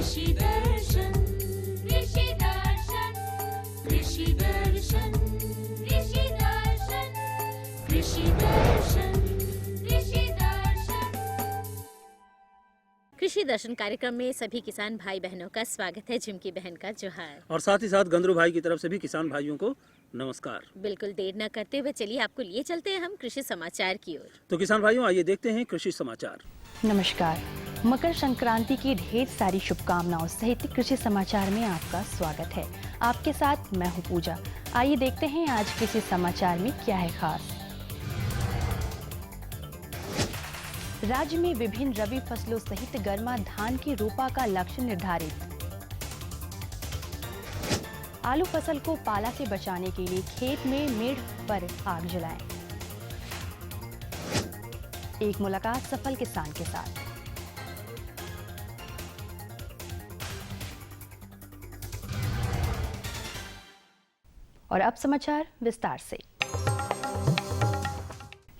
कृषि दर्शन कृषि दर्शन कृषि दर्शन कृषि दर्शन कृषि दर्शन कृषि दर्शन। कृषि दर्शन कार्यक्रम में सभी किसान भाई बहनों का स्वागत है। झुमकी बहन का जोहार और साथ ही साथ गंदरू भाई की तरफ से भी किसान भाइयों को नमस्कार। बिल्कुल देर न करते हुए चलिए आपको लिए चलते हैं हम कृषि समाचार की ओर। तो किसान भाइयों आइए देखते हैं कृषि समाचार। नमस्कार। मकर संक्रांति की ढेर सारी शुभकामनाओं सहित कृषि समाचार में आपका स्वागत है। आपके साथ मैं हूं पूजा। आइए देखते हैं आज कृषि समाचार में क्या है खास। राज्य में विभिन्न रबी फसलों सहित गर्मा धान की रोपा का लक्ष्य निर्धारित। आलू फसल को पाला से बचाने के लिए खेत में मेड़ पर आग जलाएं। एक मुलाकात सफल किसान के साथ। और अब समाचार विस्तार से।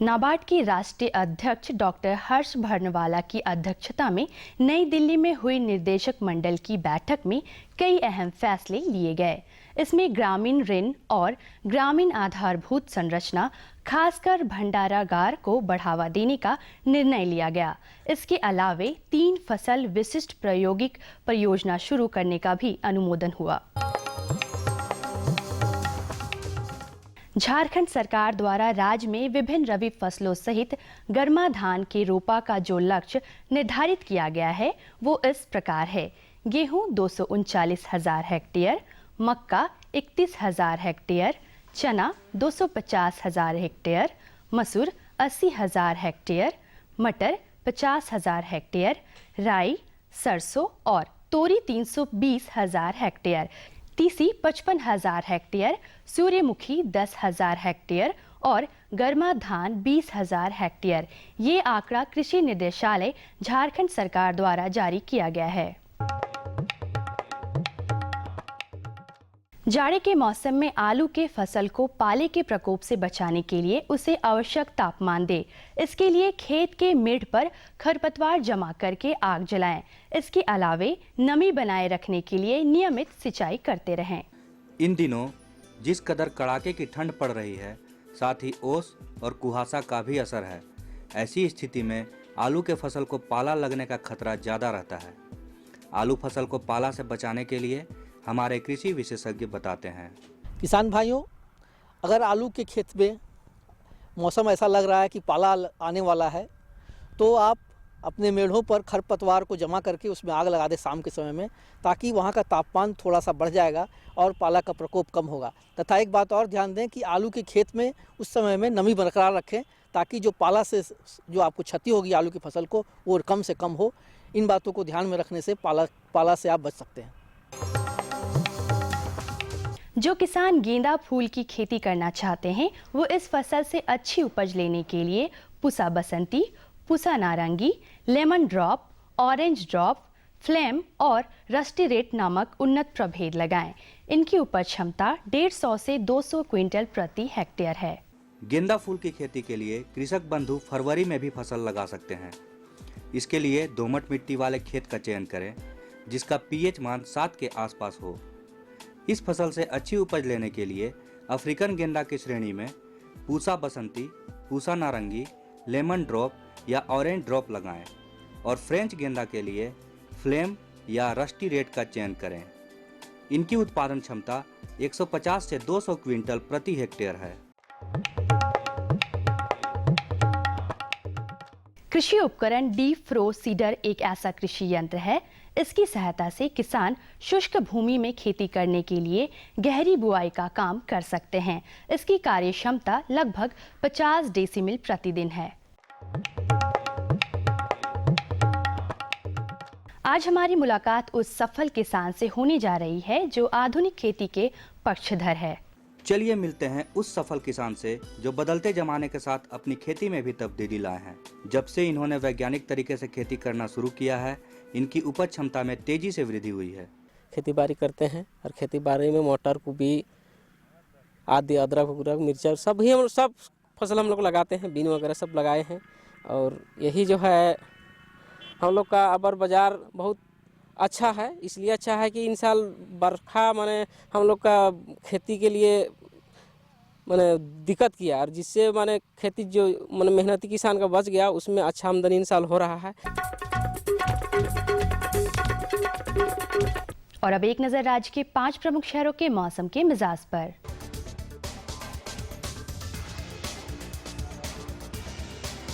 नाबार्ड के राष्ट्रीय अध्यक्ष डॉक्टर हर्ष भर्नवाला की अध्यक्षता में नई दिल्ली में हुई निदेशक मंडल की बैठक में कई अहम फैसले लिए गए। इसमें ग्रामीण ऋण और ग्रामीण आधारभूत संरचना, खासकर भंडारागार को बढ़ावा देने का निर्णय लिया गया। इसके अलावे 3 फसल विशिष्ट प्रायोगिक परियोजना शुरू करने का भी अनुमोदन हुआ। झारखंड सरकार द्वारा राज्य में विभिन्न रबी फसलों सहित गर्मा धान के रोपा का जो लक्ष्य निर्धारित किया गया है वो इस प्रकार है। गेहूं 239,000 हेक्टेयर, मक्का 31,000 हेक्टेयर, चना 250,000 हेक्टेयर, मसूर 80,000 हेक्टेयर, मटर 50,000 हेक्टेयर, राई, सरसों और तोरी 320,000 हेक्टेयर, तीसी 55,000 हेक्टेयर, सूर्यमुखी 10,000 हेक्टेयर और गर्मा धान 20,000 हेक्टेयर। ये आंकड़ा कृषि निदेशालय झारखंड सरकार द्वारा जारी किया गया है। जाड़े के मौसम में आलू के फसल को पाले के प्रकोप से बचाने के लिए उसे आवश्यक तापमान दे। इसके लिए खेत के मिड पर खरपतवार जमा करके आग जलाएं। इसके अलावे नमी बनाए रखने के लिए नियमित सिंचाई करते रहें। इन दिनों जिस कदर कड़ाके की ठंड पड़ रही है, साथ ही ओस और कुहासा का भी असर है। ऐसी स्थिति में आलू के फसल को पाला लगने का खतरा ज़्यादा रहता है। आलू फसल को पाला से बचाने के लिए हमारे कृषि विशेषज्ञ बताते हैं। किसान भाइयों, अगर आलू के खेत में मौसम ऐसा लग रहा है कि पाला आने वाला है, तो आप अपने मेढ़ों पर खरपतवार को जमा करके उसमें आग लगा दें शाम के समय में, ताकि वहाँ का तापमान थोड़ा सा बढ़ जाएगा और पाला का प्रकोप कम होगा। तथा एक बात और ध्यान दें कि आलू के खेत में उस समय में नमी बरकरार रखें, ताकि जो पाला से जो आपको क्षति होगी आलू की फसल को वो कम से कम हो। इन बातों को ध्यान में रखने से पाला से आप बच सकते हैं। जो किसान गेंदा फूल की खेती करना चाहते हैं वो इस फसल से अच्छी उपज लेने के लिए पूसा बसंती, पूसा नारंगी, lemon drop, orange drop, flame और रस्टी रेट नामक उन्नत प्रभेद लगाएं। इनकी उपज क्षमता 150 से 200 क्विंटल प्रति हेक्टेयर है। गेंदा फूल की खेती के लिए कृषक बंधु फरवरी में भी फसल लगा सकते हैं। इसके लिए दोमट मिट्टी वाले खेत का चयन करें, जिसका पीएच मान 7 के आसपास हो। इस फसल से अच्छी उपज लेने के लिए अफ्रीकन गेंदा की श्रेणी में पूसा बसंती, पूसा नारंगी, लेमन ड्रॉप या ऑरेंज ड्रॉप लगाएं और फ्रेंच गेंदा के लिए फ्लेम या रस्टी रेड का चयन करें। इनकी उत्पादन क्षमता 150 से 200 क्विंटल प्रति हेक्टेयर है। कृषि उपकरण डीप फ्रो सीडर एक ऐसा कृषि यंत्र है। इसकी सहायता से किसान शुष्क भूमि में खेती करने के लिए गहरी बुआई का काम कर सकते हैं। इसकी कार्य क्षमता लगभग 50 डेसिमिल प्रतिदिन है। आज हमारी मुलाकात उस सफल किसान से होने जा रही है जो आधुनिक खेती के पक्षधर है। चलिए मिलते हैं उस सफल किसान से जो बदलते जमाने के साथ अपनी खेती में भी तब्दीली लाए हैं। जब से इन्होंने वैज्ञानिक तरीके से खेती करना शुरू किया है, इनकी उपज क्षमता में तेजी से वृद्धि हुई है। खेती बाड़ी करते हैं और खेती बाड़ी में मटर को भी आदि अदरक वगैरह मिर्चा सब फसल हम लोग लगाते हैं, बीन वगैरह सब लगाए हैं। और यही जो है हम लोग का अबर बाज़ार बहुत अच्छा है। इसलिए अच्छा है कि इन साल बरखा माने हम लोग का खेती के लिए माने दिक्कत किया, और जिससे माने खेती जो माने मेहनती किसान का बच गया, उसमें अच्छा आमदनी इन साल हो रहा है। और अब एक नजर राज्य के 5 प्रमुख शहरों के मौसम के मिजाज पर।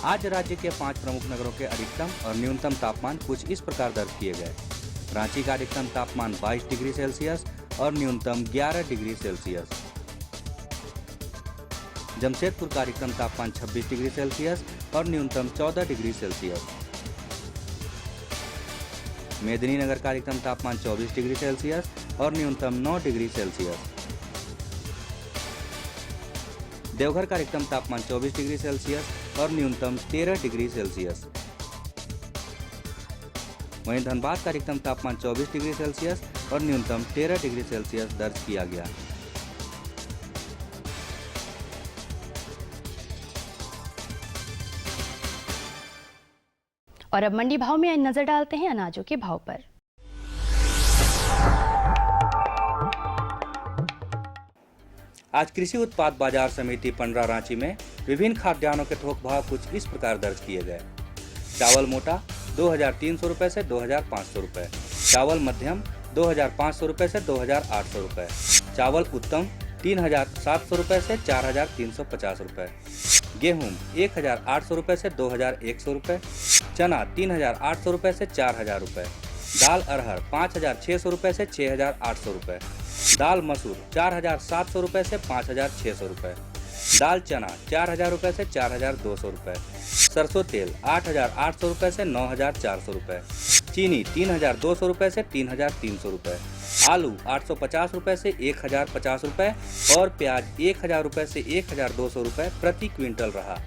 आज राज्य के 5 प्रमुख नगरों के अधिकतम और न्यूनतम तापमान कुछ इस प्रकार दर्ज किए गए। रांची का अधिकतम तापमान 22 डिग्री सेल्सियस और न्यूनतम 11 डिग्री सेल्सियस। जमशेदपुर का अधिकतम तापमान 26 डिग्री सेल्सियस और न्यूनतम 14 डिग्री सेल्सियस। मेदिनीनगर का अधिकतम तापमान 24 डिग्री सेल्सियस और न्यूनतम 9 डिग्री सेल्सियस। देवघर का अधिकतम तापमान 24 डिग्री सेल्सियस और न्यूनतम 13 डिग्री सेल्सियस। वहीं धनबाद का अधिकतम तापमान 24 डिग्री सेल्सियस और न्यूनतम 13 डिग्री सेल्सियस दर्ज किया गया। और अब मंडी भाव में नजर डालते हैं अनाजों के भाव पर। आज कृषि उत्पाद बाजार समिति पंडरा रांची में विभिन्न खाद्यान्नों के थोक भाव कुछ इस प्रकार दर्ज किए गए। चावल मोटा 2300 रुपए से 2500 रुपए, चावल मध्यम 2500 रुपए से 2800 रुपए, चावल उत्तम 3700 रुपए से 4350 रुपए, गेहूं 1800 रुपए से 2100 रुपए, चना 3800 रुपए से 4000 रुपए, दाल अरहर 5600 रुपए से 6800 रुपए, दाल मसूर 4700 रुपए से 5600 रुपए, दाल चना 4000 रुपए से 4200 रुपए, सरसों तेल 8800 रुपए से 9400 रुपए, चीनी 3200 रुपए से 3300 रुपए, आलू 850 रुपए से 1050 रुपए और प्याज 1000 रुपए से 1200 रुपए प्रति क्विंटल रहा।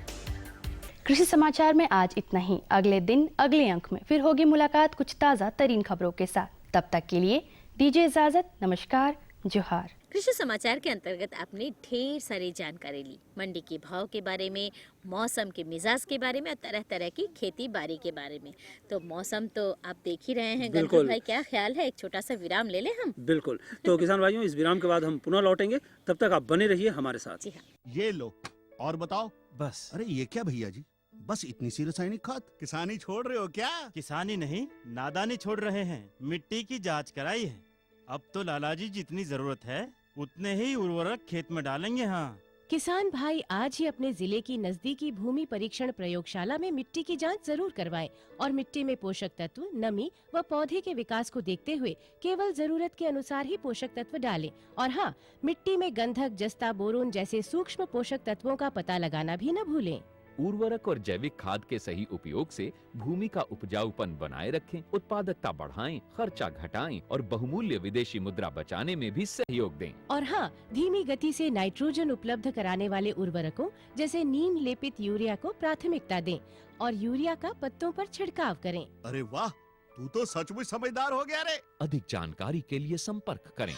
कृषि समाचार में आज इतना ही। अगले दिन अगले अंक में फिर होगी मुलाकात कुछ ताज़ा तरीन खबरों के साथ। तब तक के लिए दीजिए इजाजत। नमस्कार, जोहार। कृषि समाचार के अंतर्गत आपने ढेर सारी जानकारी ली, मंडी के भाव के बारे में, मौसम के मिजाज के बारे में और तरह तरह की खेती बाड़ी के बारे में। तो मौसम तो आप देख ही रहे हैं। गंगू भाई, क्या ख्याल है, एक छोटा सा विराम ले लें हम? बिल्कुल। तो किसान भाइयों, इस विराम के बाद हम पुनः लौटेंगे, तब तक आप बने रहिए हमारे साथ। जी हाँ। ये लो और बताओ। बस। अरे ये क्या भैया जी, बस इतनी सी रासायनिक खाद? किसानी छोड़ रहे हो क्या? किसानी नहीं, नादानी छोड़ रहे हैं। मिट्टी की जांच कराई है। अब तो लालाजी जितनी जरूरत है उतने ही उर्वरक खेत में डालेंगे। हाँ, किसान भाई आज ही अपने जिले की नजदीकी भूमि परीक्षण प्रयोगशाला में मिट्टी की जांच जरूर करवाएं और मिट्टी में पोषक तत्व, नमी व पौधे के विकास को देखते हुए केवल जरूरत के अनुसार ही पोषक तत्व डालें। और हाँ, मिट्टी में गंधक, जस्ता, बोरोन जैसे सूक्ष्म पोषक तत्वों का पता लगाना भी न भूलें। उर्वरक और जैविक खाद के सही उपयोग से भूमि का उपजाऊपन बनाए रखें, उत्पादकता बढ़ाएं, खर्चा घटाएं और बहुमूल्य विदेशी मुद्रा बचाने में भी सहयोग दें। और हाँ, धीमी गति से नाइट्रोजन उपलब्ध कराने वाले उर्वरकों जैसे नीम लेपित यूरिया को प्राथमिकता दें और यूरिया का पत्तों पर छिड़काव करें। अरे वाह, तू तो सचमुच समझदार हो गया रे। अधिक जानकारी के लिए संपर्क करें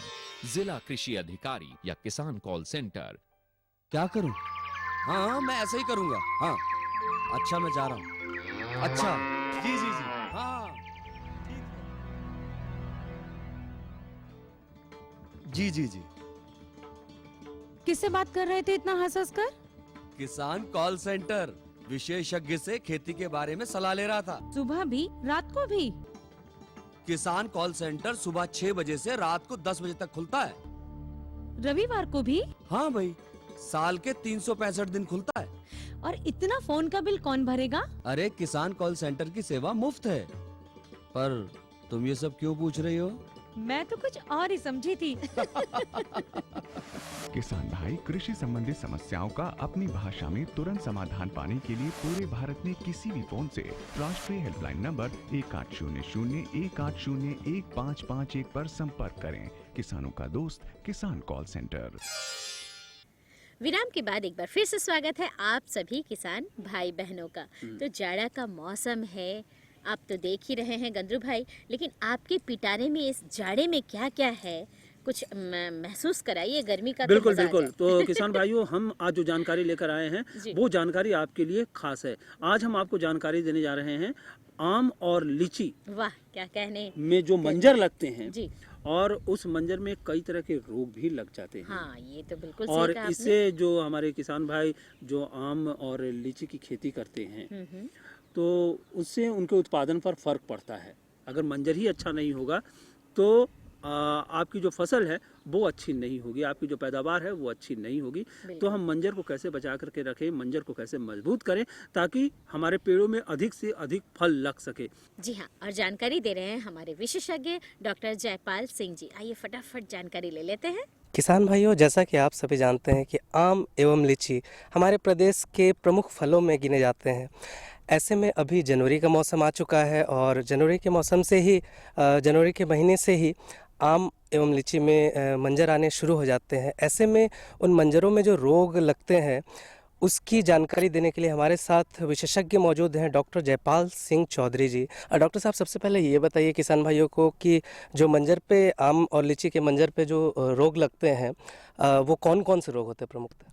जिला कृषि अधिकारी या किसान कॉल सेंटर। क्या करूं? हाँ, मैं ऐसे ही करूंगा। हाँ, अच्छा, मैं जा रहा हूँ। अच्छा, जी जी जी। हाँ, जी जी जी। किससे बात कर रहे थे इतना हंस कर? किसान कॉल सेंटर, विशेषज्ञ से खेती के बारे में सलाह ले रहा था। सुबह भी, रात को भी? किसान कॉल सेंटर सुबह 6 बजे से रात को 10 बजे तक खुलता है। रविवार को भी? हाँ भाई, साल के 365 दिन खुलता है। और इतना फोन का बिल कौन भरेगा? अरे, किसान कॉल सेंटर की सेवा मुफ्त है। पर तुम ये सब क्यों पूछ रही हो? मैं तो कुछ और ही समझी थी। किसान भाई, कृषि संबंधी समस्याओं का अपनी भाषा में तुरंत समाधान पाने के लिए पूरे भारत में किसी भी फोन से राष्ट्रीय हेल्पलाइन नंबर 1800-1801-551 पर संपर्क करें। किसानों का दोस्त, किसान कॉल सेंटर। विराम के बाद एक बार फिर से स्वागत है आप सभी किसान भाई बहनों का। तो जाड़ा का मौसम है, आप तो देख ही रहे हैं गंद्रू भाई, लेकिन आपके पिटारे में इस जाड़े में क्या क्या है, कुछ महसूस कराइए गर्मी का। बिल्कुल तो मज़ा आ बिल्कुल। जाए। तो किसान भाइयों, हम आज जो जानकारी लेकर आए हैं जी। वो जानकारी आपके लिए खास है। आज हम आपको जानकारी देने जा रहे हैं आम और लीची वाह, क्या कहने में जो मंजर लगते हैं जी। और उस मंजर में कई तरह के रोग भी लग जाते हैं। हाँ, ये तो बिल्कुल और सही कहा आपने। इससे जो हमारे किसान भाई जो आम और लीची की खेती करते हैं तो उससे उनके उत्पादन पर फर्क पड़ता है। अगर मंजर ही अच्छा नहीं होगा तो आपकी जो फसल है वो अच्छी नहीं होगी, आपकी जो पैदावार है वो अच्छी नहीं होगी। तो हम मंजर को कैसे बचा करके रखें, मंजर को कैसे मजबूत करें ताकि हमारे पेड़ों में अधिक से अधिक फल लग सके। जी हाँ, और जानकारी दे रहे हैं हमारे विशेषज्ञ डॉक्टर जयपाल सिंह जी। आइए फटाफट जानकारी ले लेते हैं। किसान भाइयों, जैसा कि आप सभी जानते हैं कि आम एवं लीची हमारे प्रदेश के प्रमुख फलों में गिने जाते हैं। ऐसे में अभी जनवरी का मौसम आ चुका है और जनवरी के मौसम से ही जनवरी के महीने से ही आम एवं लीची में मंजर आने शुरू हो जाते हैं। ऐसे में उन मंजरों में जो रोग लगते हैं उसकी जानकारी देने के लिए हमारे साथ विशेषज्ञ मौजूद हैं डॉक्टर जयपाल सिंह चौधरी जी। डॉक्टर साहब, सबसे पहले ये बताइए किसान भाइयों को कि जो मंजर पे आम और लीची के मंजर पे जो रोग लगते हैं वो कौन कौन से रोग होते हैं प्रमुखतः?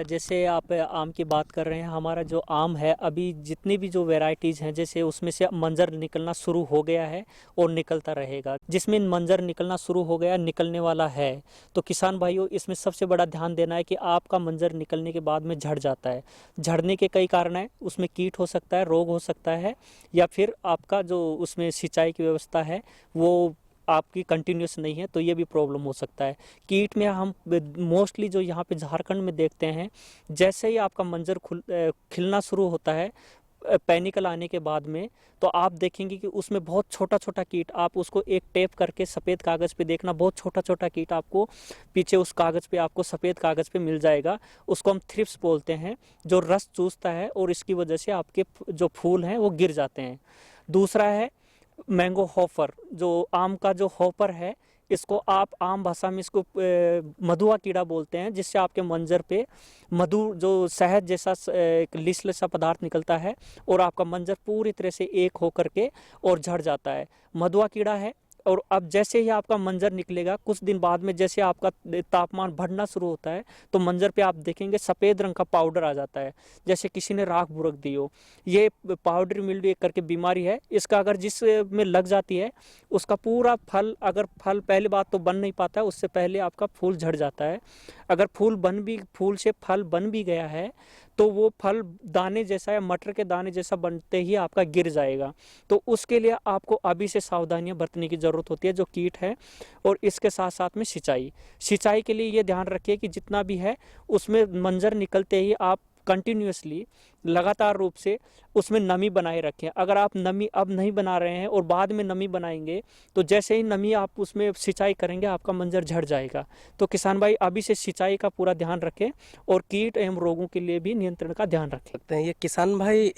जैसे आप आम की बात कर रहे हैं, हमारा जो आम है अभी जितनी भी जो वैरायटीज़ हैं जैसे उसमें से मंजर निकलना शुरू हो गया है और निकलता रहेगा। जिसमें मंजर निकलना शुरू हो गया, निकलने वाला है, तो किसान भाइयों इसमें सबसे बड़ा ध्यान देना है कि आपका मंजर निकलने के बाद में झड़ जाता है। झड़ने के कई कारण हैं, उसमें कीट हो सकता है, रोग हो सकता है, या फिर आपका जो उसमें सिंचाई की व्यवस्था है वो आपकी कंटिन्यूस नहीं है, तो ये भी प्रॉब्लम हो सकता है। कीट में हम मोस्टली जो यहाँ पे झारखंड में देखते हैं, जैसे ही आपका मंजर खिलना शुरू होता है पैनिकल आने के बाद में, तो आप देखेंगे कि उसमें बहुत छोटा छोटा कीट, आप उसको एक टेप करके सफ़ेद कागज़ पे देखना, बहुत छोटा छोटा कीट आपको पीछे उस कागज़ पे, आपको सफ़ेद कागज़ पे मिल जाएगा। उसको हम थ्रिप्स बोलते हैं, जो रस चूसता है और इसकी वजह से आपके जो फूल हैं वो गिर जाते हैं। दूसरा है मैंगो हॉपर, जो आम का जो हॉपर है, इसको आप आम भाषा में इसको मधुआ कीड़ा बोलते हैं, जिससे आपके मंजर पे मधु जो शहद जैसा एक लिसले सा पदार्थ निकलता है और आपका मंजर पूरी तरह से एक होकर के और झड़ जाता है। मधुआ कीड़ा है। और अब जैसे ही आपका मंजर निकलेगा कुछ दिन बाद में, जैसे आपका तापमान बढ़ना शुरू होता है, तो मंजर पे आप देखेंगे सफ़ेद रंग का पाउडर आ जाता है, जैसे किसी ने राख बुरक दी हो। ये पाउडर मिल्ड्यू एक करके बीमारी है। इसका अगर जिस में लग जाती है उसका पूरा फल, अगर फल पहली बात तो बन नहीं पाता है, उससे पहले आपका फूल झड़ जाता है। अगर फूल से फल बन भी गया है तो वो फल दाने जैसा या मटर के दाने जैसा बनते ही आपका गिर जाएगा। तो उसके लिए आपको अभी से सावधानियां बरतने की ज़रूरत होती है, जो कीट है। और इसके साथ साथ में सिंचाई के लिए ये ध्यान रखिए कि जितना भी है उसमें मंजर निकलते ही आप कंटिन्यूसली लगातार रूप से उसमें नमी बनाए रखें। अगर आप नमी अब नहीं बना रहे हैं और बाद में नमी बनाएंगे, तो जैसे ही नमी आप उसमें सिंचाई करेंगे आपका मंजर झड़ जाएगा। तो किसान भाई अभी से सिंचाई का पूरा ध्यान रखें और कीट एवं रोगों के लिए भी नियंत्रण का ध्यान रखें। ये किसान भाई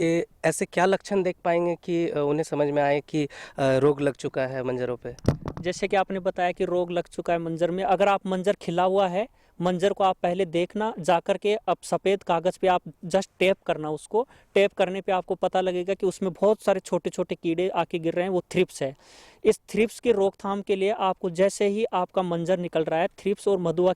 ऐसे क्या लक्षण देख पाएंगे कि उन्हें समझ में आए कि रोग लग चुका है मंजरों पे? जैसे कि आपने बताया कि रोग लग चुका है मंजर में, अगर आप मंजर खिला हुआ है, मंजर को आप पहले देखना जाकर के, अब सफ़ेद कागज़ पे आप जस्ट टेप करना, उसको टेप करने पे आपको पता लगेगा कि उसमें बहुत सारे छोटे छोटे कीड़े आके गिर रहे हैं, वो थ्रिप्स है। इस थ्रिप्स की रोकथाम के लिए आपको जैसे ही आपका मंजर निकल रहा है, थ्रिप्स और मधुआ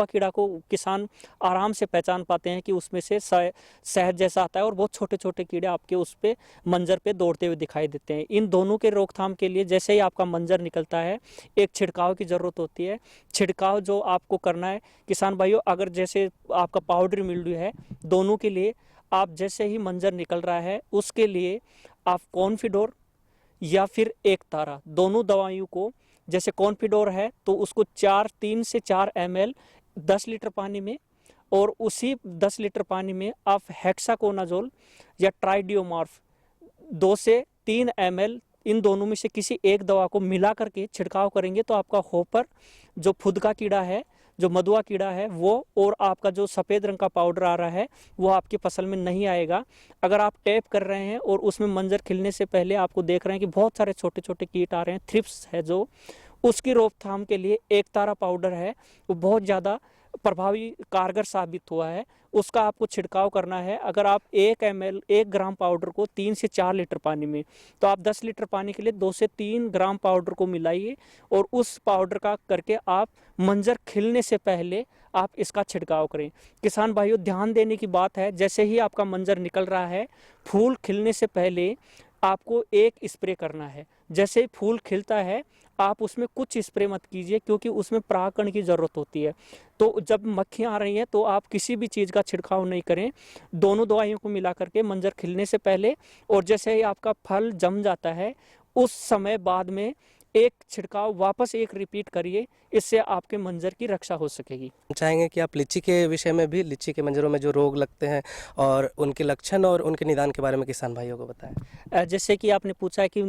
कीड़ा को किसान आराम से पहचान पाते हैं कि उसमें से शहद जैसा आता है और बहुत छोटे छोटे कीड़े आपके उस पर मंजर पे दौड़ते हुए दिखाई देते हैं। इन दोनों के रोकथाम के लिए जैसे ही आपका मंजर निकलता है एक छिड़काव की ज़रूरत होती है। छिड़काव जो आपको करना है किसान भाइयों, अगर जैसे आपका पाउडर मिल्ड्यू है, दोनों के लिए आप जैसे ही मंजर निकल रहा है उसके लिए आप कॉन्फिडोर या फिर एक तारा, दोनों दवाइयों को, जैसे कॉन्फिडोर है तो उसको 3 से 4 ml 10 लीटर पानी में, और उसी 10 लीटर पानी में आप हेक्साकोनाजोल या ट्राइडियोमॉर्फ 2 से 3 ml, इन दोनों में से किसी एक दवा को मिला करके छिड़काव करेंगे तो आपका हॉपर, जो फुदका कीड़ा है, जो मधुआ कीड़ा है, वो और आपका जो सफ़ेद रंग का पाउडर आ रहा है वो आपकी फसल में नहीं आएगा। अगर आप टैप कर रहे हैं और उसमें मंजर खिलने से पहले आपको देख रहे हैं कि बहुत सारे छोटे छोटे कीट आ रहे हैं, थ्रिप्स है जो, उसकी रोकथाम के लिए एक तारा पाउडर है, वो बहुत ज़्यादा प्रभावी कारगर साबित हुआ है। उसका आपको छिड़काव करना है। अगर आप 1 ग्राम पाउडर को 3 से 4 लीटर पानी में, तो आप 10 लीटर पानी के लिए 2 से 3 ग्राम पाउडर को मिलाइए और उस पाउडर का करके आप मंजर खिलने से पहले आप इसका छिड़काव करें। किसान भाइयों, ध्यान देने की बात है, जैसे ही आपका मंजर निकल रहा है, फूल खिलने से पहले आपको एक स्प्रे करना है। जैसे ही फूल खिलता है आप उसमें कुछ स्प्रे मत कीजिए, क्योंकि उसमें परागकण की ज़रूरत होती है। तो जब मक्खियाँ आ रही हैं तो आप किसी भी चीज़ का छिड़काव नहीं करें। दोनों दवाइयों को मिला करके मंजर खिलने से पहले और जैसे ही आपका फल जम जाता है उस समय बाद में एक छिड़काव वापस एक रिपीट करिए, इससे आपके मंजर की रक्षा हो सकेगी। चाहेंगे कि आप लीची के विषय में भी, लीची के मंजरों में जो रोग लगते हैं और उनके लक्षण और उनके निदान के बारे में किसान भाइयों को बताएं। जैसे कि आपने पूछा है कि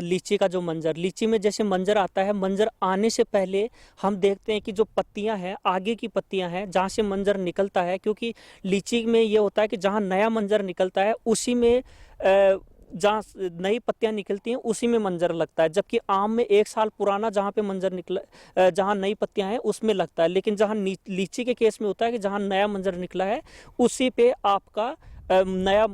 लीची का जो मंजर, लीची में जैसे मंजर आता है, मंजर आने से पहले हम देखते हैं कि जो पत्तियां हैं, आगे की पत्तियां हैं जहाँ से मंजर निकलता है, क्योंकि लीची में ये होता है कि जहाँ नया मंजर निकलता है उसी में जहाँ नई पत्तियां निकलती हैं उसी में मंजर लगता है, जबकि आम में 1 साल पुराना जहाँ पे मंजर निकला, जहाँ नई पत्तियां हैं उसमें लगता है। लेकिन जहाँ लीची के केस में होता है कि जहाँ नया मंजर निकला है उसी पे आपका नया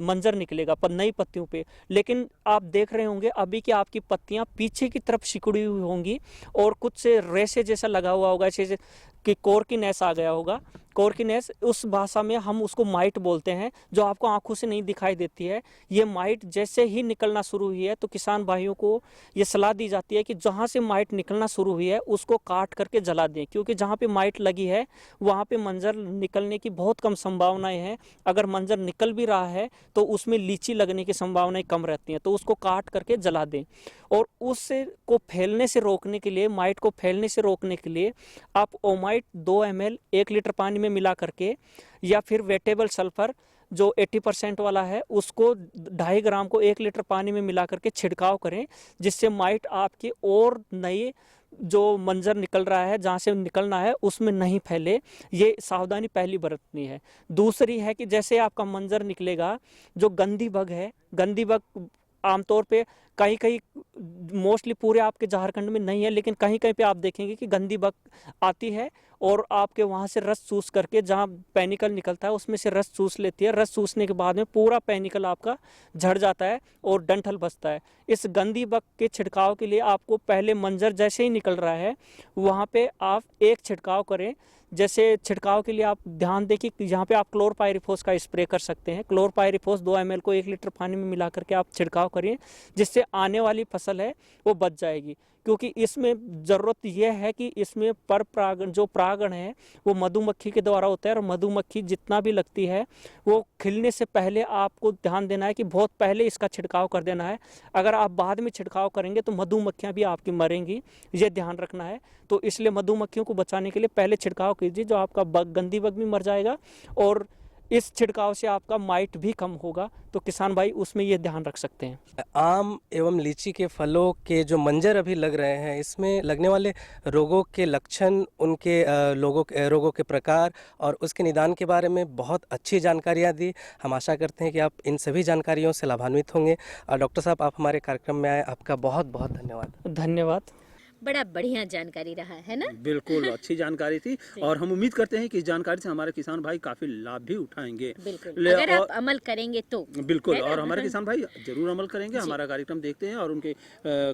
मंजर निकलेगा पर नई पत्तियों पे। लेकिन आप देख रहे होंगे अभी कि आपकी पत्तियां पीछे की तरफ सिकुड़ी हुई होंगी और कुछ से रेशे जैसा लगा हुआ होगा, जैसे कि कोर्किनेस आ गया होगा। कोर्किनेस उस भाषा में हम उसको माइट बोलते हैं, जो आपको आंखों से नहीं दिखाई देती है। ये माइट जैसे ही निकलना शुरू हुई है तो किसान भाइयों को ये सलाह दी जाती है कि जहाँ से माइट निकलना शुरू हुई है उसको काट करके जला दें, क्योंकि जहाँ पे माइट लगी है वहाँ पे मंजर निकलने की बहुत कम संभावनाएं हैं। अगर मंजर निकल भी रहा है तो उसमें लीची लगने की संभावनाएं कम रहती हैं, तो उसको काट करके जला दें। और उससे को फैलने से रोकने के लिए, माइट को फैलने से रोकने के लिए आप ओमाइट 2 ml 1 लीटर पानी में मिला करके, या फिर वेटेबल सल्फर जो 80% वाला है उसको 2.5 ग्राम को 1 लीटर पानी में मिला करके छिड़काव करें, जिससे माइट आपके और नए जो मंजर निकल रहा है जहाँ से निकलना है उसमें नहीं फैले। ये सावधानी पहली बरतनी है। दूसरी है कि जैसे आपका मंजर निकलेगा, जो गंदी बग है, गंदी बग आमतौर पे कहीं कहीं, मोस्टली पूरे आपके झारखंड में नहीं है, लेकिन कहीं कहीं पे आप देखेंगे कि गंदी बग आती है और आपके वहाँ से रस चूस करके, जहाँ पेनिकल निकलता है उसमें से रस चूस लेती है। रस चूसने के बाद में पूरा पेनिकल आपका झड़ जाता है और डंठल बचता है। इस गंदी बग के छिड़काव के लिए आपको पहले मंजर जैसे ही निकल रहा है वहाँ पे आप एक छिड़काव करें। जैसे छिड़काव के लिए आप ध्यान दें कि यहाँ पे आप क्लोरपाइरिफॉस का स्प्रे कर सकते हैं। क्लोरपाइरिफॉस 2 ml को 1 लीटर पानी में मिला करके आप छिड़काव करिए, जिससे आने वाली फसल है वो बच जाएगी। क्योंकि इसमें ज़रूरत यह है कि इसमें पर परागण, जो परागण है वो मधुमक्खी के द्वारा होता है, और मधुमक्खी जितना भी लगती है वो खिलने से पहले आपको ध्यान देना है कि बहुत पहले इसका छिड़काव कर देना है। अगर आप बाद में छिड़काव करेंगे तो मधुमक्खियाँ भी आपकी मरेंगी, ये ध्यान रखना है। तो इसलिए मधुमक्खियों को बचाने के लिए पहले छिड़काव कीजिए, जो आपका बग, गंदी बग भी मर जाएगा और इस छिड़काव से आपका माइट भी कम होगा। तो किसान भाई उसमें ये ध्यान रख सकते हैं। आम एवं लीची के फलों के जो मंजर अभी लग रहे हैं, इसमें लगने वाले रोगों के लक्षण, उनके रोगों के प्रकार और उसके निदान के बारे में बहुत अच्छी जानकारियां दी। हम आशा करते हैं कि आप इन सभी जानकारियों से लाभान्वित होंगे। डॉक्टर साहब, आप हमारे कार्यक्रम में आए, आपका बहुत बहुत धन्यवाद। धन्यवाद। बड़ा बढ़िया जानकारी रहा है ना। बिल्कुल अच्छी जानकारी थी और हम उम्मीद करते हैं कि इस जानकारी से हमारे किसान भाई काफी लाभ भी उठाएंगे। बिल्कुल, अगर आप अमल करेंगे तो। बिल्कुल, और हमारे किसान भाई जरूर अमल करेंगे। हमारा कार्यक्रम देखते हैं और उनके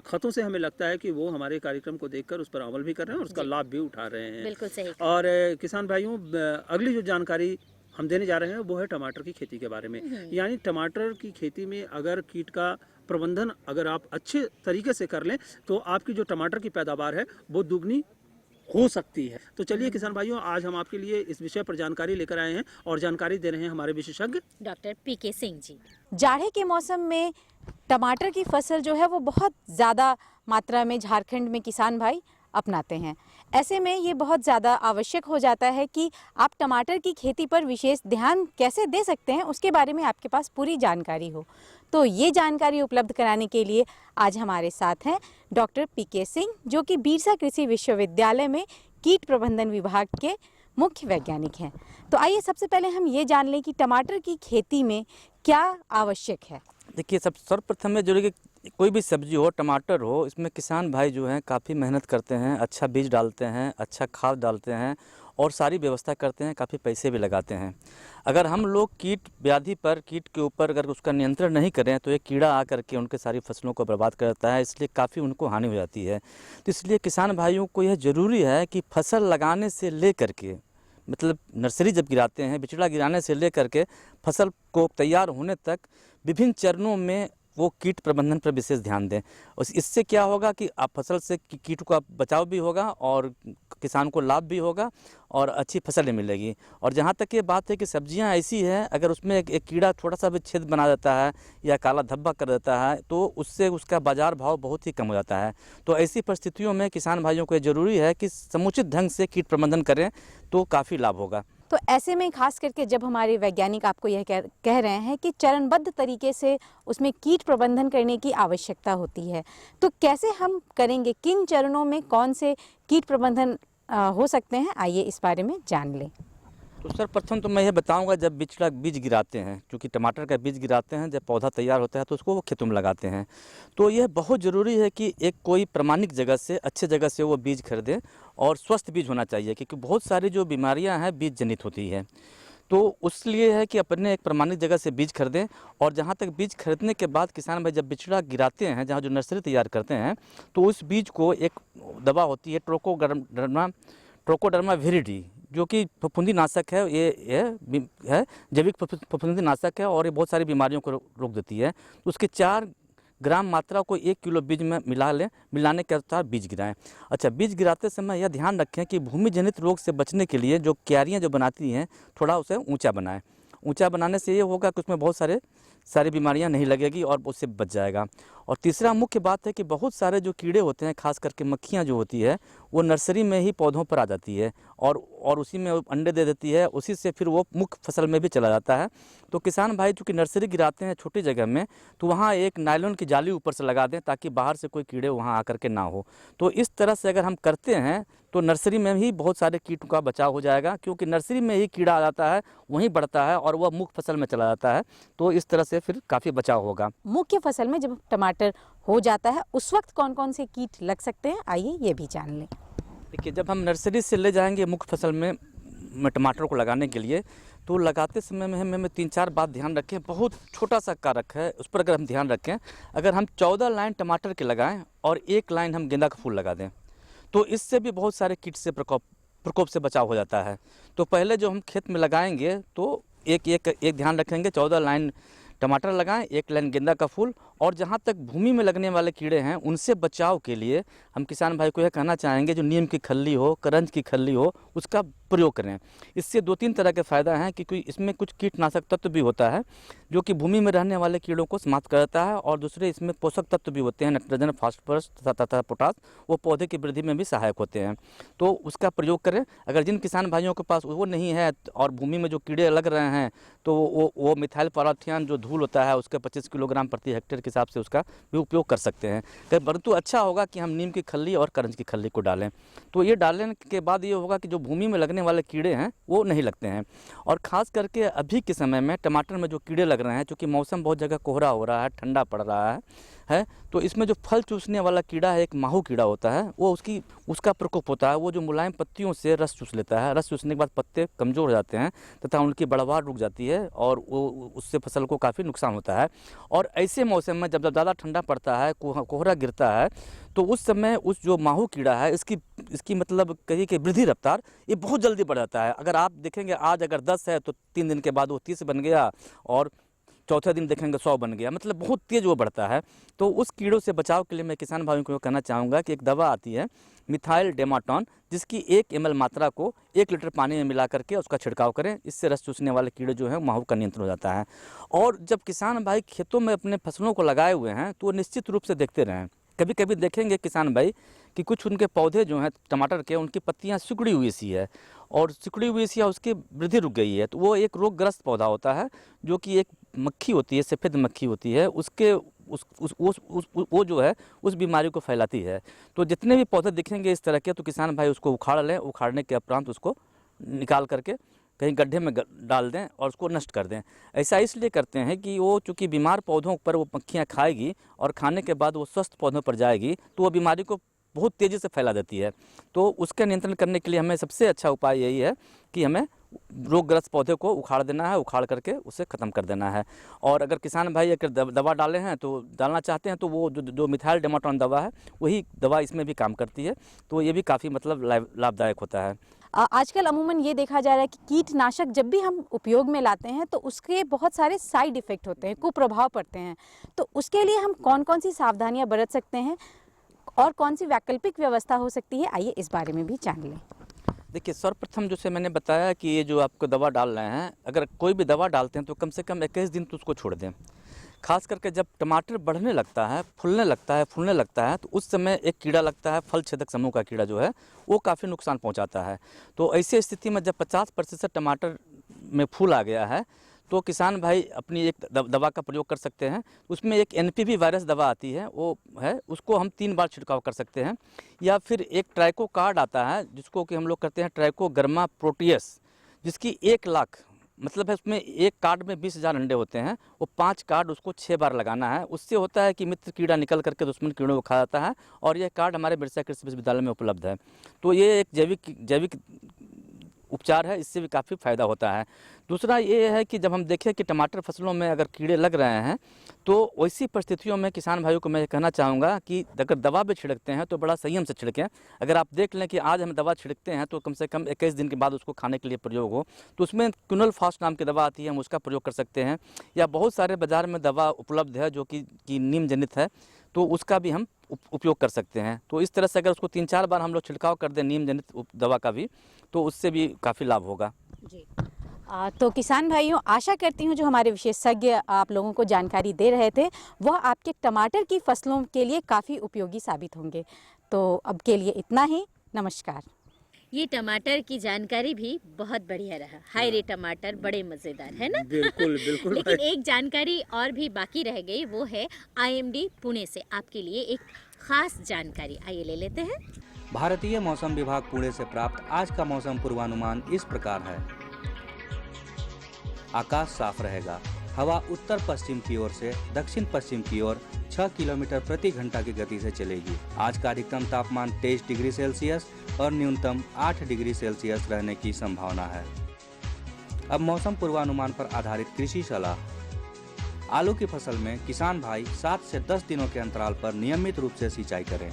खतों से हमें लगता है कि वो हमारे कार्यक्रम को देखकर उस पर अमल भी कर रहे हैं और उसका लाभ भी उठा रहे हैं। बिल्कुल सही। और किसान भाइयों, अगली जो जानकारी हम देने जा रहे हैं वो है टमाटर की खेती के बारे में। यानी टमाटर की खेती में अगर कीट का प्रबंधन अगर आप अच्छे तरीके से कर लें तो आपकी जो टमाटर की पैदावार है वो दुगनी हो सकती है। तो चलिए किसान भाइयों, आज हम आपके लिए इस विषय पर जानकारी लेकर आए हैं और जानकारी दे रहे हैं हमारे विशेषज्ञ डॉक्टर पीके सिंह जी। जाड़े के मौसम में टमाटर की फसल जो है वो बहुत ज़्यादा मात्रा में झारखंड में किसान भाई अपनाते हैं। ऐसे में ये बहुत ज़्यादा आवश्यक हो जाता है कि आप टमाटर की खेती पर विशेष ध्यान कैसे दे सकते हैं, उसके बारे में आपके पास पूरी जानकारी हो। तो ये जानकारी उपलब्ध कराने के लिए आज हमारे साथ हैं डॉक्टर पीके सिंह, जो कि बिरसा कृषि विश्वविद्यालय में कीट प्रबंधन विभाग के मुख्य वैज्ञानिक हैं। तो आइए सबसे पहले हम ये जान लें कि टमाटर की खेती में क्या आवश्यक है। देखिए, सर्वप्रथम में जो है कि कोई भी सब्जी हो, टमाटर हो, इसमें किसान भाई जो हैं काफ़ी मेहनत करते हैं, अच्छा बीज डालते हैं, अच्छा खाद डालते हैं और सारी व्यवस्था करते हैं, काफ़ी पैसे भी लगाते हैं। अगर हम लोग कीट व्याधि पर, कीट के ऊपर अगर उसका नियंत्रण नहीं करें तो ये कीड़ा आकर के उनके सारी फसलों को बर्बाद करता है, इसलिए काफ़ी उनको हानि हो जाती है। तो इसलिए किसान भाइयों को यह ज़रूरी है कि फसल लगाने से ले करके, मतलब नर्सरी जब गिराते हैं, बिचड़ा गिराने से ले करके फसल को तैयार होने तक विभिन्न चरणों में वो कीट प्रबंधन पर विशेष ध्यान दें। और इससे क्या होगा कि आप फसल से कीट का बचाव भी होगा और किसान को लाभ भी होगा और अच्छी फसलें मिलेगी। और जहाँ तक ये बात है कि सब्जियां ऐसी हैं, अगर उसमें एक कीड़ा थोड़ा सा भी छेद बना देता है या काला धब्बा कर देता है तो उससे उसका बाज़ार भाव बहुत ही कम हो जाता है। तो ऐसी परिस्थितियों में किसान भाइयों को ये ज़रूरी है कि समुचित ढंग से कीट प्रबंधन करें तो काफ़ी लाभ होगा। तो ऐसे में खास करके जब हमारे वैज्ञानिक आपको यह कह रहे हैं कि चरणबद्ध तरीके से उसमें कीट प्रबंधन करने की आवश्यकता होती है, तो कैसे हम करेंगे, किन चरणों में कौन से कीट प्रबंधन हो सकते हैं, आइए इस बारे में जान लें। तो सर प्रथम तो मैं ये बताऊंगा, जब बीज गिराते हैं, क्योंकि टमाटर का बीज गिराते हैं, जब पौधा तैयार होता है तो उसको वो खेतों में लगाते हैं, तो यह बहुत ज़रूरी है कि एक कोई प्रमाणिक जगह से, अच्छे जगह से वो बीज खरीदें और स्वस्थ बीज होना चाहिए, क्योंकि बहुत सारी जो बीमारियां हैं बीज जनित होती है। तो उसलिए है कि अपने एक प्रमाणित जगह से बीज खरीदें। और जहाँ तक बीज खरीदने के बाद किसान भाई जब बिचड़ा गिराते हैं, जहाँ जो नर्सरी तैयार करते हैं, तो उस बीज को एक दवा होती है ट्रोकोडर्मा विरिडी, जो कि फफूंदी नाशक है, ये है जैविक फफूंदी नाशक है और ये बहुत सारी बीमारियों को रोक देती है। तो उसके 4 ग्राम मात्रा को 1 किलो बीज में मिला लें, मिलाने के अनुसार बीज गिराएं। अच्छा, बीज गिराते समय यह ध्यान रखें कि भूमि जनित रोग से बचने के लिए जो क्यारियाँ जो बनाती हैं, थोड़ा उसे ऊंचा बनाएं। ऊंचा बनाने से ये होगा कि उसमें बहुत सारी बीमारियां नहीं लगेगी और उससे बच जाएगा। और तीसरा मुख्य बात है कि बहुत सारे जो कीड़े होते हैं, खास करके मक्खियां जो होती है, वो नर्सरी में ही पौधों पर आ जाती है और उसी में अंडे दे देती है, उसी से फिर वो मुख्य फसल में भी चला जाता है। तो किसान भाई चूँकि नर्सरी गिराते हैं छोटी जगह में, तो वहाँ एक नायलॉन की जाली ऊपर से लगा दें ताकि बाहर से कोई कीड़े वहाँ आकर के ना हो। तो इस तरह से अगर हम करते हैं तो नर्सरी में ही बहुत सारे कीटों का बचाव हो जाएगा, क्योंकि नर्सरी में ही कीड़ा आ जाता है, वहीं बढ़ता है और वह मुख्य फसल में चला जाता है। तो इस तरह से फिर काफ़ी बचाव होगा। मुख्य फसल में जब टमाटर हो जाता है उस वक्त कौन कौन से कीट लग सकते हैं, आइए ये भी जान लें। देखिए, जब हम नर्सरी से ले जाएंगे मुख्य फसल में टमाटर को लगाने के लिए, तो लगाते समय में हमें 3-4 बात ध्यान रखें। बहुत छोटा सा कारक है, उस पर अगर हम ध्यान रखें, अगर हम 14 लाइन टमाटर के लगाएं और 1 लाइन हम गेंदा का फूल लगा दें, तो इससे भी बहुत सारे कीट से प्रकोप से बचाव हो जाता है। तो पहले जो हम खेत में लगाएंगे तो एक ध्यान रखेंगे, 14 लाइन टमाटर लगाएं, 1 लाइन गेंदा का फूल। और जहाँ तक भूमि में लगने वाले कीड़े हैं, उनसे बचाव के लिए हम किसान भाई को यह कहना चाहेंगे, जो नीम की खल्ली हो, करंज की खल्ली हो, उसका प्रयोग करें। इससे 2-3 तरह के फ़ायदा हैं, क्योंकि इसमें कुछ कीटनाशक तत्व भी होता है जो कि भूमि में रहने वाले कीड़ों को समाप्त करता है, और दूसरे इसमें पोषक तत्व भी होते हैं, नाइट्रोजन, फास्फोरस तथा पोटास, वो पौधे की वृद्धि में भी सहायक होते हैं। तो उसका प्रयोग करें। अगर जिन किसान भाइयों के पास वो नहीं है और भूमि में जो कीड़े लग रहे हैं, तो वो मिथाइल पाराथियन जो धूल होता है, उसके 25 किलोग्राम प्रति हेक्टेयर के हिसाब से उसका भी उपयोग कर सकते हैं। परंतु अच्छा होगा कि हम नीम की खल्ली और करंज की खल्ली को डालें। तो ये डालने के बाद ये होगा कि जो भूमि में लगने वाले कीड़े हैं वो नहीं लगते हैं। और ख़ास करके अभी के समय में टमाटर में जो कीड़े लग रहे हैं, क्योंकि मौसम बहुत जगह कोहरा हो रहा है, ठंडा पड़ रहा है, तो इसमें जो फल चूसने वाला कीड़ा है, एक माहू कीड़ा होता है, वो उसका प्रकोप होता है। वो जो मुलायम पत्तियों से रस चूस लेता है। रस चूसने के बाद पत्ते कमज़ोर हो जाते हैं तथा उनकी बढ़वार रुक जाती है और वो उससे फसल को काफ़ी नुकसान होता है। और ऐसे मौसम में जब ज़्यादा ठंडा पड़ता है, कोहरा गिरता है, तो उस समय उस जो माहू कीड़ा है, इसकी मतलब कहिए कि वृद्धि रफ्तार ये बहुत जल्दी बढ़ जाता है। अगर आप देखेंगे आज अगर 10 है तो 3 दिन के बाद वो 30 बन गया और चौथे दिन देखेंगे 100 बन गया, मतलब बहुत तेज़ वो बढ़ता है। तो उस कीड़ों से बचाव के लिए मैं किसान भाइयों को कहना चाहूँगा कि एक दवा आती है मिथाइल डेमाटोन, जिसकी 1 ml मात्रा को 1 लीटर पानी में मिला करके उसका छिड़काव करें। इससे रस चूसने वाले कीड़े जो हैं माहू का नियंत्रण हो जाता है। और जब किसान भाई खेतों में अपने फसलों को लगाए हुए हैं तो निश्चित रूप से देखते रहें। कभी कभी देखेंगे किसान भाई कि कुछ उनके पौधे जो हैं टमाटर के, उनकी पत्तियां सिकुड़ी हुई सी है और सिकुड़ी हुई सी है, उसकी वृद्धि रुक गई है। तो वो एक रोगग्रस्त पौधा होता है, जो कि एक मक्खी होती है, सफ़ेद मक्खी होती है, वो जो है उस बीमारी को फैलाती है। तो जितने भी पौधे दिखेंगे इस तरह के, तो किसान भाई उसको उखाड़ लें। उखाड़ने के उपरांत उसको निकाल करके कहीं गड्ढे में डाल दें और उसको नष्ट कर दें। ऐसा इसलिए करते हैं कि वो चूँकि बीमार पौधों पर वो मक्खियाँ खाएगी और खाने के बाद वो स्वस्थ पौधों पर जाएगी, तो वो बीमारी को बहुत तेज़ी से फैला देती है। तो उसका नियंत्रण करने के लिए हमें सबसे अच्छा उपाय यही है कि हमें रोगग्रस्त पौधे को उखाड़ देना है, उखाड़ करके उसे ख़त्म कर देना है। और अगर किसान भाई अगर दवा डाले हैं तो डालना चाहते हैं तो वो जो मिथाइल डेमाटोन दवा है वही दवा इसमें भी काम करती है, तो ये भी काफ़ी मतलब लाभदायक होता है। आजकल अमूमन ये देखा जा रहा है कि कीटनाशक जब भी हम उपयोग में लाते हैं तो उसके बहुत सारे साइड इफ़ेक्ट होते हैं, कुप्रभाव पड़ते हैं। तो उसके लिए हम कौन कौन सी सावधानियां बरत सकते हैं और कौन सी वैकल्पिक व्यवस्था हो सकती है, आइए इस बारे में भी जान लें। देखिए, सर्वप्रथम जैसे मैंने बताया कि ये जो आपको दवा डाल रहे हैं, अगर कोई भी दवा डालते हैं तो कम से कम 21 दिन तो उसको छोड़ दें। खास करके जब टमाटर बढ़ने लगता है, फूलने लगता है तो उस समय एक कीड़ा लगता है, फल छेदक समूह का कीड़ा जो है वो काफ़ी नुकसान पहुंचाता है। तो ऐसी स्थिति में जब 50% टमाटर में फूल आ गया है तो किसान भाई अपनी एक दवा का प्रयोग कर सकते हैं। उसमें एक NPV वायरस दवा आती है, वो है, उसको हम 3 बार छिड़काव कर सकते हैं। या फिर एक ट्राइको कार्ड आता है जिसको कि हम लोग करते हैं ट्राइकोग्रामा प्रोटियस, जिसकी 1 लाख मतलब है, उसमें एक कार्ड में 20,000 अंडे होते हैं, वो 5 कार्ड उसको 6 बार लगाना है। उससे होता है कि मित्र कीड़ा निकल करके दुश्मन कीड़ों को खा जाता है। और यह कार्ड हमारे बिरसा कृषि विश्वविद्यालय में उपलब्ध है। तो ये एक जैविक उपचार है, इससे भी काफ़ी फ़ायदा होता है। दूसरा ये है कि जब हम देखें कि टमाटर फसलों में अगर कीड़े लग रहे हैं तो वैसी परिस्थितियों में किसान भाइयों को मैं कहना चाहूँगा कि अगर दवा भी छिड़कते हैं तो बड़ा संयम से छिड़कें। अगर आप देख लें कि आज हम दवा छिड़कते हैं तो कम से कम 21 दिन के बाद उसको खाने के लिए प्रयोग हो, तो उसमें क्विनोल फास्ट नाम की दवा आती है, हम उसका प्रयोग कर सकते हैं। या बहुत सारे बाज़ार में दवा उपलब्ध है जो कि नीम जनित है, तो उसका भी हम उपयोग कर सकते हैं। तो इस तरह से अगर उसको 3-4 बार हम लोग छिड़काव कर दें नीम जनित दवा का भी, तो उससे भी काफ़ी लाभ होगा जी। तो किसान भाइयों, आशा करती हूँ जो हमारे विशेषज्ञ आप लोगों को जानकारी दे रहे थे वह आपके टमाटर की फसलों के लिए काफ़ी उपयोगी साबित होंगे। तो अब के लिए इतना ही, नमस्कार। ये टमाटर की जानकारी भी बहुत बढ़िया रहा। हाय रे टमाटर बड़े मज़ेदार, है ना? बिल्कुल बिल्कुल। लेकिन एक जानकारी और भी बाकी रह गई, वो है IMD पुणे से आपके लिए एक खास जानकारी, आइए ले लेते हैं। भारतीय मौसम विभाग पुणे से प्राप्त आज का मौसम पूर्वानुमान इस प्रकार है। आकाश साफ रहेगा, हवा उत्तर पश्चिम की ओर से दक्षिण पश्चिम की ओर 6 किलोमीटर प्रति घंटा की गति से चलेगी। आज का अधिकतम तापमान 23 डिग्री सेल्सियस और न्यूनतम 8 डिग्री सेल्सियस रहने की संभावना है। अब मौसम पूर्वानुमान पर आधारित कृषि सलाह। आलू की फसल में किसान भाई 7 से 10 दिनों के अंतराल पर नियमित रूप से सिंचाई करें।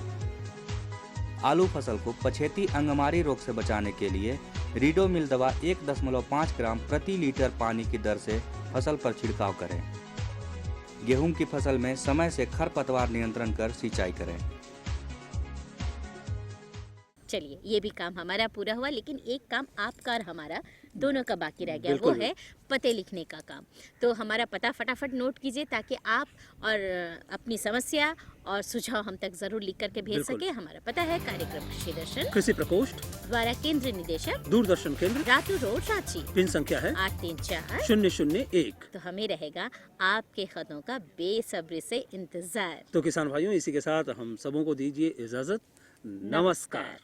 आलू फसल को पछेती अंगमारी रोग से बचाने के लिए रीडोमिल दवा 1.5 ग्राम प्रति लीटर पानी की दर से फसल पर छिड़काव करें। गेहूं की फसल में समय से खरपतवार नियंत्रण कर सिंचाई करें। चलिए, ये भी काम हमारा पूरा हुआ, लेकिन एक काम आपका और हमारा दोनों का बाकी रह गया, वो है पते लिखने का काम। तो हमारा पता फटाफट नोट कीजिए ताकि आप और अपनी समस्या और सुझाव हम तक जरूर लिख करके भेज सके। हमारा पता है कार्यक्रम कृषि दर्शन, कृषि प्रकोष्ठ, द्वारा केंद्र निदेशक, दूरदर्शन केंद्र, रातू रोड, रांची। पिन संख्या है 834-001। तो हमें रहेगा आपके खतों का बेसब्री से इंतजार। तो किसान भाइयों, इसी के साथ हम सबों को दीजिए इजाजत। नमस्कार।